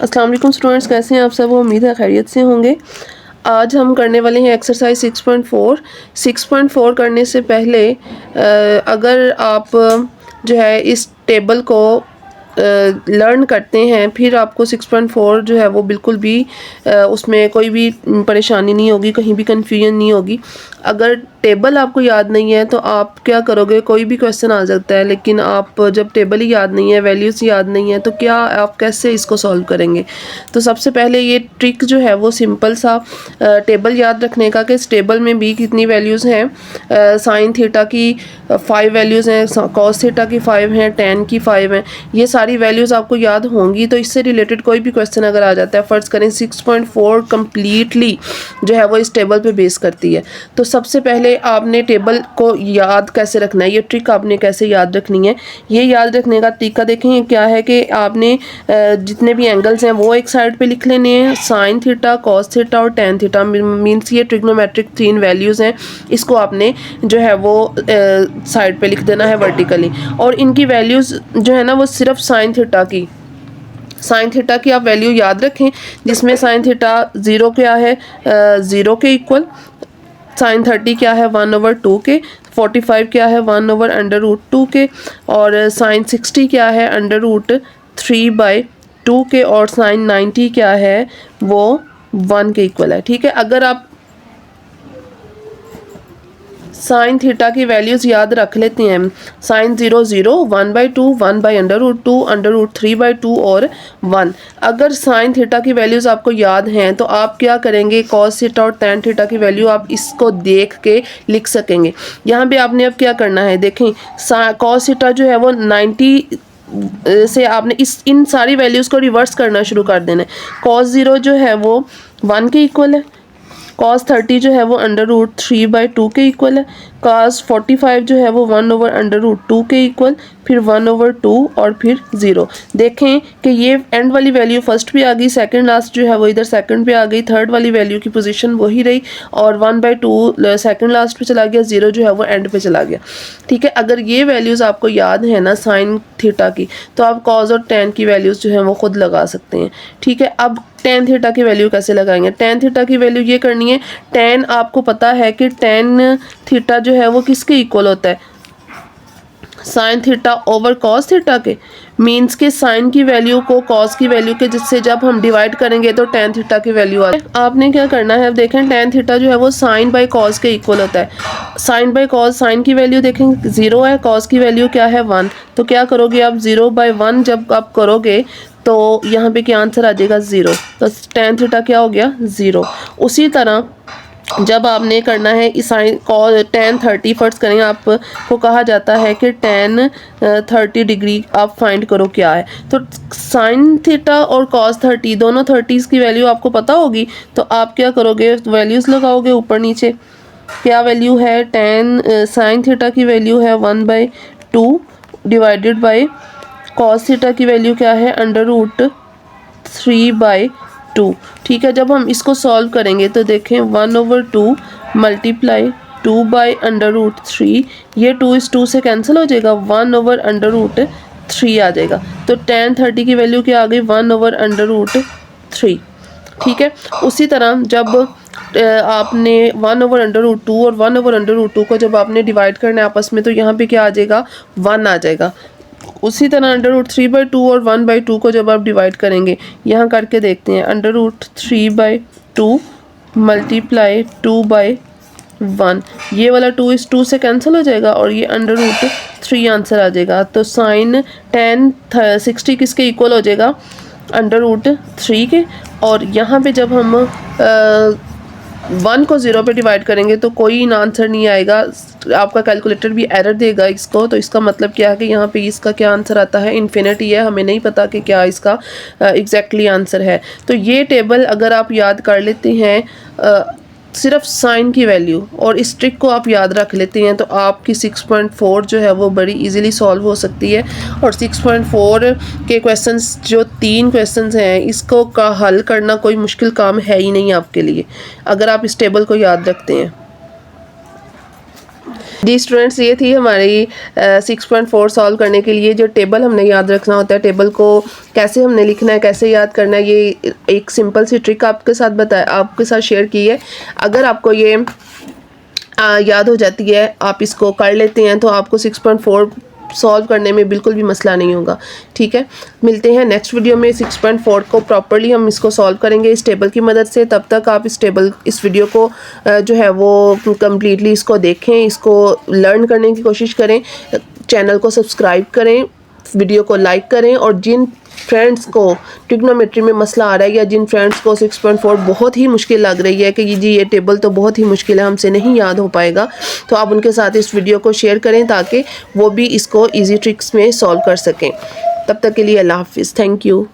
अस्सलाम वालेकुम स्टूडेंट्स, कैसे हैं आप सब? उम्मीद है खैरियत से होंगे। आज हम करने वाले हैं एक्सरसाइज 6.4। 6.4 करने से पहले अगर आप जो है इस टेबल को लर्न करते हैं, फिर आपको 6.4 जो है वो बिल्कुल भी उसमें कोई भी परेशानी नहीं होगी, कहीं भी कन्फ्यूजन नहीं होगी। अगर टेबल आपको याद नहीं है तो आप क्या करोगे, कोई भी क्वेश्चन आ सकता है, लेकिन आप जब टेबल ही याद नहीं है, वैल्यूज़ याद नहीं है, तो क्या आप कैसे इसको सॉल्व करेंगे? तो सबसे पहले ये ट्रिक जो है वो सिंपल सा टेबल याद रखने का कि इस टेबल में भी कितनी वैल्यूज़ हैं। साइन थीटा की 5 वैल्यूज़ हैं, कॉस थीटा की 5 हैं, टेन की 5 हैं। ये सारी वैल्यूज़ आपको याद होंगी, तो इससे रिलेटेड कोई भी क्वेश्चन अगर आ जाता है, फ़र्ज़ करें 6.4 कम्प्लीटली जो है वो इस टेबल पे बेस करती है। तो सबसे पहले आपने टेबल को याद कैसे रखना है, ये ट्रिक आपने कैसे याद रखनी है, ये याद रखने का तरीका देखें क्या है कि आपने जितने भी एंगल्स हैं वो एक साइड पे लिख लेने हैं, साइन थीटा, कॉस थीटा और टेन थीटा, मीन्स ये ट्रिग्नोमेट्रिक 3 वैल्यूज़ हैं। इसको आपने जो है वो साइड पे लिख देना है वर्टिकली, और इनकी वैल्यूज़ जो है ना वो सिर्फ साइन थीटा की आप वैल्यू याद रखें, जिसमें साइन थीटा 0 क्या है, 0 के इक्वल, साइन 30 क्या है 1/2 के, 45 क्या है 1/√2 के, और साइन 60 क्या है √3/2 के, और साइन 90 क्या है वो 1 के इक्वल है। ठीक है, अगर आप साइन थीटा की वैल्यूज़ याद रख लेते हैं, साइन 0 0, 1/2, 1/√2, √3/2 और 1। अगर साइन थीटा की वैल्यूज़ आपको याद हैं तो आप क्या करेंगे, कॉस थीटा और टेन थीटा की वैल्यू आप इसको देख के लिख सकेंगे। यहाँ पे आपने अब क्या करना है, देखें कॉस थीटा जो है वो 90 से आपने इन सारी वैल्यूज़ को रिवर्स करना शुरू कर देना है। कॉस 0 जो है वो 1 के इक्वल है, कॉस 30 जो है वो √3/2 के इक्वल है, कॉस 45 जो है वो 1/√2 के इक्वल, फिर 1/2 और फिर 0। देखें कि ये एंड वाली वैल्यू फर्स्ट पे आ गई, सेकंड लास्ट जो है वो इधर सेकंड पे आ गई, थर्ड वाली वैल्यू की पोजीशन वही रही, और 1/2 सेकंड लास्ट पे चला गया, 0 जो है वो एंड पे चला गया। ठीक है, अगर ये वैल्यूज़ आपको याद है ना साइन थीटा की, तो आप कॉस और टेन की वैल्यूज़ जो है वो खुद लगा सकते हैं। ठीक है, अब टेन थीटा की वैल्यू कैसे लगाएंगे? टेन थीटा की वैल्यू ये करनी है, टेन आपको पता है कि टेन थीटा जो है वो किसके इक्वल होता है, sine theta over cos theta के। मीन्स के साइन की वैल्यू को कॉस की वैल्यू के जिससे जब हम डिवाइड करेंगे तो टेन थीटा की वैल्यू आ जाए। आपने क्या करना है, अब देखें टेन थीटा जो है वो साइन बाई कॉस के इक्वल होता है। साइन बाई कॉस, साइन की वैल्यू देखें 0 है, कॉस की वैल्यू क्या है 1, तो क्या करोगे आप 0/1 जब आप करोगे तो यहाँ पे क्या आंसर आ जाएगा 0, तो टेन थीटा क्या हो गया 0। उसी तरह जब आपने करना है इस साइन टेन 30 फर्स्ट करें, आपको कहा जाता है कि टेन 30 डिग्री आप फाइंड करो क्या है, तो साइन थीटा और कॉस 30 दोनों 30s की वैल्यू आपको पता होगी, तो आप क्या करोगे, वैल्यूज़ लगाओगे ऊपर नीचे। क्या वैल्यू है, टेन साइन थीटा की वैल्यू है 1/2 डिवाइडेड बाई कॉस थीटा की वैल्यू क्या है √3/2। ठीक है, जब हम इसको सॉल्व करेंगे तो देखें 1/2 मल्टीप्लाई 2/√3, ये 2 इस 2 से कैंसिल हो जाएगा, 1/√3 आ जाएगा। तो टेन 30 की वैल्यू क्या आ गई 1/√3। ठीक है, उसी तरह जब आपने 1/√2 और 1/√2 को जब आपने डिवाइड करना है आपस में, तो यहाँ पे क्या आ जाएगा 1 आ जाएगा। उसी तरह √3/2 और 1/2 को जब आप डिवाइड करेंगे, यहाँ करके देखते हैं, √3/2 मल्टीप्लाई 2/1, ये वाला 2 इस 2 से कैंसिल हो जाएगा और ये √3 आंसर आ जाएगा। तो साइन टेन 60 किसके इक्वल हो जाएगा, √3 के, और यहाँ पे जब हम 1 को 0 पे डिवाइड करेंगे तो कोई आंसर नहीं आएगा, आपका कैलकुलेटर भी एरर देगा इसको। तो इसका मतलब क्या है कि यहाँ पे इसका क्या आंसर आता है, इन्फिनिटी है, हमें नहीं पता कि क्या इसका एग्जैक्टली आंसर है। तो ये टेबल अगर आप याद कर लेते हैं सिर्फ साइन की वैल्यू और इस ट्रिक को आप याद रख लेते हैं, तो आपकी 6.4 जो है वो बड़ी इजीली सॉल्व हो सकती है। और 6.4 के क्वेश्चंस जो 3 क्वेश्चंस हैं, इसको का हल करना कोई मुश्किल काम है ही नहीं आपके लिए, अगर आप इस टेबल को याद रखते हैं। जी स्टूडेंट्स, ये थी हमारी 6.4 सॉल्व करने के लिए जो टेबल हमने याद रखना होता है, टेबल को कैसे हमने लिखना है, कैसे याद करना है, ये एक सिंपल सी ट्रिक आपके साथ शेयर की है। अगर आपको ये याद हो जाती है, आप इसको कर लेते हैं, तो आपको 6.4 सॉल्व करने में बिल्कुल भी मसला नहीं होगा। ठीक है, मिलते हैं नेक्स्ट वीडियो में। 6.4 को प्रॉपर्ली हम इसको सॉल्व करेंगे इस टेबल की मदद से। तब तक आप इस वीडियो को जो है वो कम्प्लीटली इसको देखें, इसको लर्न करने की कोशिश करें, चैनल को सब्सक्राइब करें, वीडियो को लाइक करें, और जिन फ्रेंड्स को ट्रिग्नोमेट्री में मसला आ रहा है या जिन फ्रेंड्स को 6.4 बहुत ही मुश्किल लग रही है कि जी ये टेबल तो बहुत ही मुश्किल है, हमसे नहीं याद हो पाएगा, तो आप उनके साथ इस वीडियो को शेयर करें ताकि वो भी इसको इजी ट्रिक्स में सॉल्व कर सकें। तब तक के लिए अल्लाह हाफिज़, थैंक यू।